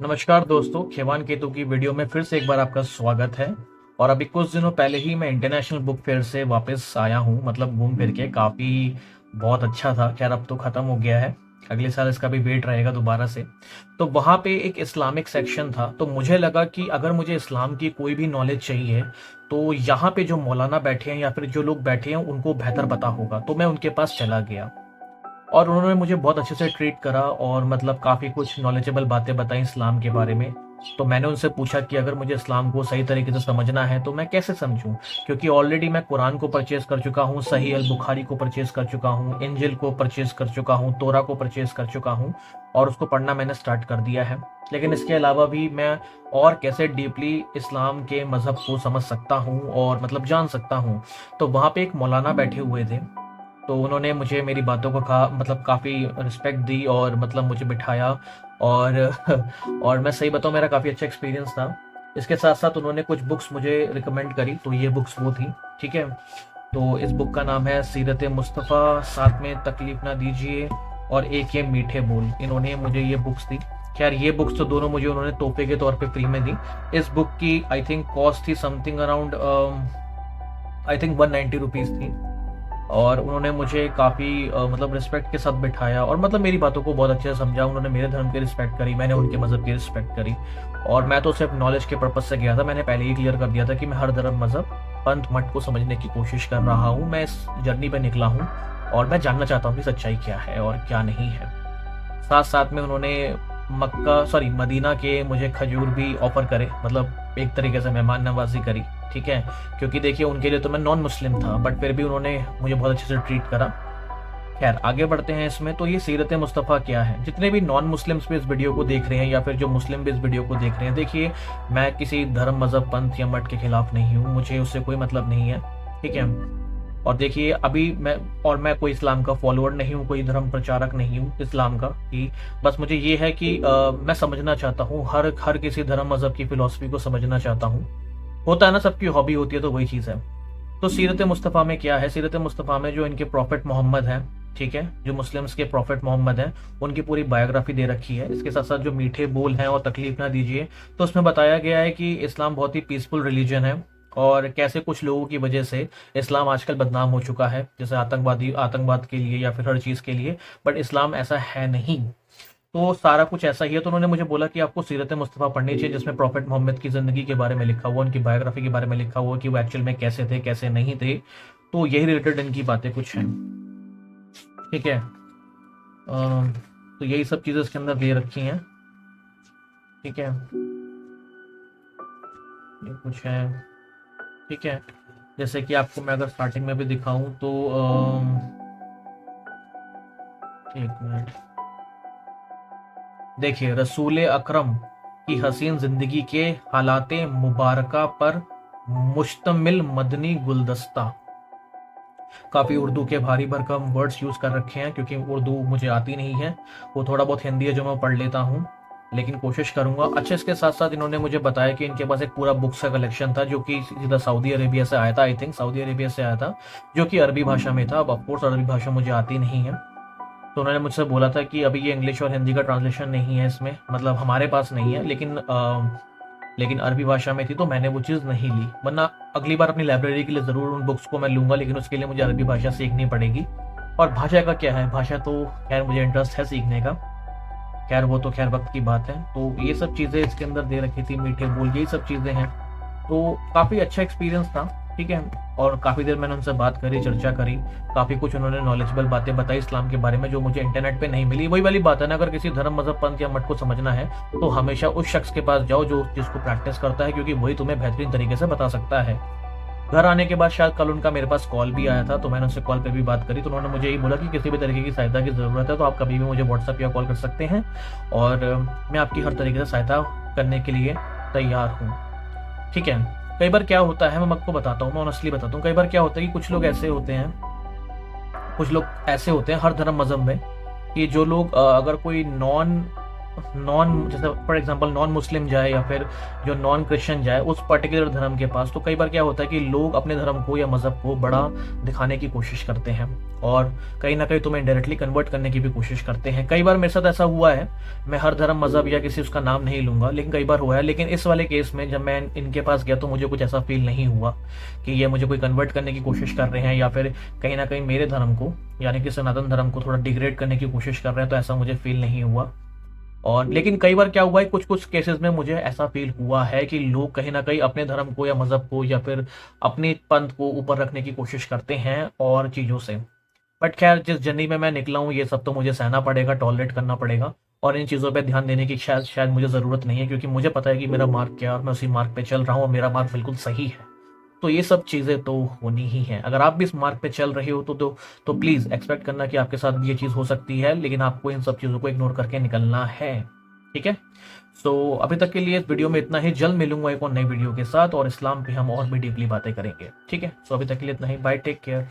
नमस्कार दोस्तों, खेवान केतु की वीडियो में फिर से एक बार आपका स्वागत है। और अभी कुछ दिनों पहले ही मैं इंटरनेशनल बुक फेयर से वापस आया हूँ, मतलब घूम फिर के काफ़ी बहुत अच्छा था। खैर अब तो ख़त्म हो गया है, अगले साल इसका भी वेट रहेगा दोबारा से। तो वहाँ पे एक इस्लामिक सेक्शन था, तो मुझे लगा कि अगर मुझे इस्लाम की कोई भी नॉलेज चाहिए तो यहाँ पे जो मौलाना बैठे हैं या फिर जो लोग बैठे हैं उनको बेहतर पता होगा। तो मैं उनके पास चला गया और उन्होंने मुझे बहुत अच्छे से ट्रीट करा और मतलब काफ़ी कुछ नॉलेजेबल बातें बताई इस्लाम के बारे में। तो मैंने उनसे पूछा कि अगर मुझे इस्लाम को सही तरीके से समझना है तो मैं कैसे समझूं, क्योंकि ऑलरेडी मैं कुरान को परचेज़ कर चुका हूं, सही अल बुखारी को परचेज़ कर चुका हूं, इंजिल को परचेज़ कर चुका हूं, तोरा को परचेज़ कर चुका हूं और उसको पढ़ना मैंने स्टार्ट कर दिया है। लेकिन इसके अलावा भी मैं और कैसे डीपली इस्लाम के मज़हब को समझ सकता हूँ और मतलब जान सकता हूँ। तो वहाँ पे एक मौलाना बैठे हुए थे, तो उन्होंने मुझे मेरी बातों को मतलब काफ़ी रिस्पेक्ट दी और मतलब मुझे बिठाया। और और मैं सही बताऊँ, मेरा काफ़ी अच्छा एक्सपीरियंस था। इसके साथ साथ उन्होंने कुछ बुक्स मुझे रिकमेंड करी, तो ये बुक्स वो थी। ठीक है, तो इस बुक का नाम है सीरत मुस्तफ़ा, साथ में तकलीफ ना दीजिए और एक ये मीठे बोल। इन्होंने मुझे ये बुक्स दी। खैर ये बुक्स तो दोनों मुझे उन्होंने तोहफे के तौर पे फ्री में दी। इस बुक की आई थिंक कॉस्ट थी something around I think 190 rupees थी। और उन्होंने मुझे काफ़ी मतलब रिस्पेक्ट के साथ बिठाया और मतलब मेरी बातों को बहुत अच्छे से समझा। उन्होंने मेरे धर्म की रिस्पेक्ट करी, मैंने उनके मज़हब की रिस्पेक्ट करी। और मैं तो सिर्फ नॉलेज के पर्पज़ से गया था। मैंने पहले ही क्लियर कर दिया था कि मैं हर धर्म, मज़हब, पंथ, मठ को समझने की कोशिश कर रहा हूँ। मैं इस जर्नी पर निकला हूँ और मैं जानना चाहता हूँ कि सच्चाई क्या है और क्या नहीं है। साथ साथ में उन्होंने मदीना के मुझे खजूर भी ऑफर करे, मतलब एक तरीके से मेहमान नवाजी करी। ठीक है, क्योंकि देखिए उनके लिए तो मैं नॉन मुस्लिम था, बट फिर भी उन्होंने मुझे बहुत अच्छे से ट्रीट करा। खैर आगे बढ़ते हैं इसमें। तो ये सीरत मुस्तफ़ा क्या है, जितने भी नॉन मुस्लिम्स भी इस वीडियो को देख रहे हैं या फिर जो मुस्लिम भी इस वीडियो को देख रहे हैं, देखिए मैं किसी धर्म, मज़हब, पंथ या मठ के खिलाफ नहीं हूँ, मुझे उससे कोई मतलब नहीं है। ठीक है, और देखिए अभी मैं कोई इस्लाम का फॉलोअर नहीं हूँ, कोई धर्म प्रचारक नहीं हूँ इस्लाम का। कि बस मुझे ये है कि मैं समझना चाहता हूँ, हर हर किसी धर्म, मज़हब की फ़िलॉसफ़ी को समझना चाहता हूँ। होता है ना, सबकी हॉबी होती है, तो वही चीज़ है। तो सीरत मुस्तफ़ा में क्या है, सीरत मुस्तफ़ा में जो इनके प्रॉफिट मोहम्मद हैं, ठीक है, जो मुस्लिम्स के प्रॉफिट मोहम्मद हैं, उनकी पूरी बायोग्राफी दे रखी है। इसके साथ साथ जो मीठे बोल हैं और तकलीफ ना दीजिए, तो उसमें बताया गया है कि इस्लाम बहुत ही पीसफुल रिलीजन है और कैसे कुछ लोगों की वजह से इस्लाम आजकल बदनाम हो चुका है, जैसे आतंकवाद के लिए या फिर हर चीज़ के लिए। बट इस्लाम ऐसा है नहीं, तो सारा कुछ ऐसा ही है। तो उन्होंने मुझे बोला कि आपको सीरत मुस्तफ़ा पढ़नी चाहिए, जिसमें प्रॉफिट मोहम्मद की ज़िंदगी के बारे में लिखा हुआ, उनकी बायोग्राफी के बारे में लिखा हुआ कि वो एक्चुअल में कैसे थे, कैसे नहीं थे। तो यही रिलेटेड इनकी बातें कुछ हैं। ठीक है, तो यही सब चीज़ें इसके अंदर दे रखी हैं। ठीक है, ये कुछ है। ठीक है, जैसे कि आपको मैं अगर स्टार्टिंग में भी दिखाऊं तो एक मिनट, देखिए रसूल अकरम की हसीन जिंदगी के हालाते मुबारका पर मुश्तमिल मदनी गुलदस्ता। काफ़ी उर्दू के भारी भरकम वर्ड्स यूज़ कर रखे हैं, क्योंकि उर्दू मुझे आती नहीं है, वो थोड़ा बहुत हिंदी है जो मैं पढ़ लेता हूँ, लेकिन कोशिश करूंगा। अच्छा, इसके साथ साथ इन्होंने मुझे बताया कि इनके पास एक पूरा बुक्स का कलेक्शन था जो कि सीधा सऊदी अरेबिया से आया था। आई थिंक सऊदी अरेबिया से आया था, जो कि अरबी भाषा में था। अब ऑफकोर्स अरबी भाषा मुझे आती नहीं है, तो उन्होंने मुझसे बोला था कि अभी ये इंग्लिश और हिंदी का ट्रांसलेशन नहीं है इसमें, मतलब हमारे पास नहीं है, लेकिन अरबी भाषा में थी, तो मैंने वो चीज़ नहीं ली। वरना अगली बार अपनी लाइब्रेरी के लिए ज़रूर उन बुक्स को मैं लूँगा, लेकिन उसके लिए मुझे अरबी भाषा सीखनी पड़ेगी। और भाषा का क्या है, भाषा तो खैर मुझे इंटरेस्ट है सीखने का, खैर वो तो खैर वक्त की बात है। तो ये सब चीज़ें इसके अंदर दे रखी थी, मीठे बोल, यही सब चीज़ें हैं। तो काफ़ी अच्छा एक्सपीरियंस था। ठीक है, और काफ़ी देर मैंने उनसे बात करी, चर्चा करी, काफ़ी कुछ उन्होंने नॉलेजेबल बातें बताई इस्लाम के बारे में जो मुझे इंटरनेट पे नहीं मिली। वही वाली बात है ना, अगर किसी धर्म, मज़हब, पंथ या मठ को समझना है तो हमेशा उस शख्स के पास जाओ जो जिसको प्रैक्टिस करता है, क्योंकि वही तुम्हें बेहतरीन तरीके से बता सकता है। घर आने के बाद शायद कल उनका मेरे पास कॉल भी आया था, तो मैंने उनसे कॉल पे भी बात करी, तो उन्होंने मुझे यही बोला कि किसी भी तरीके की सहायता की ज़रूरत है तो आप कभी भी मुझे व्हाट्सएप या कॉल कर सकते हैं और मैं आपकी हर तरीके से सहायता करने के लिए तैयार हूँ। ठीक है, कई बार क्या होता है, मैं आपको बताता हूँ, मैं ऑनेस्टली बताता हूँ, कई बार क्या होता है कि कुछ लोग ऐसे होते हैं हर धर्म मज़हब में, कि जो लोग अगर कोई नॉन नॉन, जैसे फॉर एग्जांपल नॉन मुस्लिम जाए या फिर जो नॉन क्रिश्चियन जाए उस पर्टिकुलर धर्म के पास, तो कई बार क्या होता है कि लोग अपने धर्म को या मज़हब को बड़ा दिखाने की कोशिश करते हैं और कहीं ना कहीं तुम्हें इनडायरेक्टली कन्वर्ट करने की भी कोशिश करते हैं। कई बार मेरे साथ ऐसा हुआ है, मैं हर धर्म मज़हब या किसी उसका नाम नहीं लूँगा, लेकिन कई बार हुआ है। लेकिन इस वाले केस में जब मैं इनके पास गया तो मुझे कुछ ऐसा फील नहीं हुआ कि ये मुझे कोई कन्वर्ट करने की कोशिश कर रहे हैं या फिर कहीं ना कहीं मेरे धर्म को यानी कि सनातन धर्म को थोड़ा डिग्रेड करने की कोशिश कर रहे हैं, तो ऐसा मुझे फील नहीं हुआ। और लेकिन कई बार क्या हुआ है, कुछ कुछ केसेस में मुझे ऐसा फील हुआ है कि लोग कहीं ना कहीं अपने धर्म को या मज़हब को या फिर अपने पंथ को ऊपर रखने की कोशिश करते हैं और चीज़ों से। बट खैर, जिस जर्नी में मैं निकला हूँ ये सब तो मुझे सहना पड़ेगा, टॉलरेट करना पड़ेगा और इन चीज़ों पे ध्यान देने की शायद शायद मुझे ज़रूरत नहीं है, क्योंकि मुझे पता है कि मेरा मार्ग क्या है और मैं उसी मार्ग पे चल रहा हूँ और मेरा मार्ग बिल्कुल सही है। तो ये सब चीज़ें तो होनी ही हैं। अगर आप भी इस मार्ग पे चल रहे हो तो प्लीज़ एक्सपेक्ट करना कि आपके साथ भी ये चीज़ हो सकती है, लेकिन आपको इन सब चीज़ों को इग्नोर करके निकलना है। ठीक है? सो अभी तक के लिए इस वीडियो में इतना ही। जल्द मिलूंगा एक और नई वीडियो के साथ और इस्लाम पे हम और भी डीपली बातें करेंगे। ठीक है? सो अभी तक के लिए इतना ही। Bye, take care.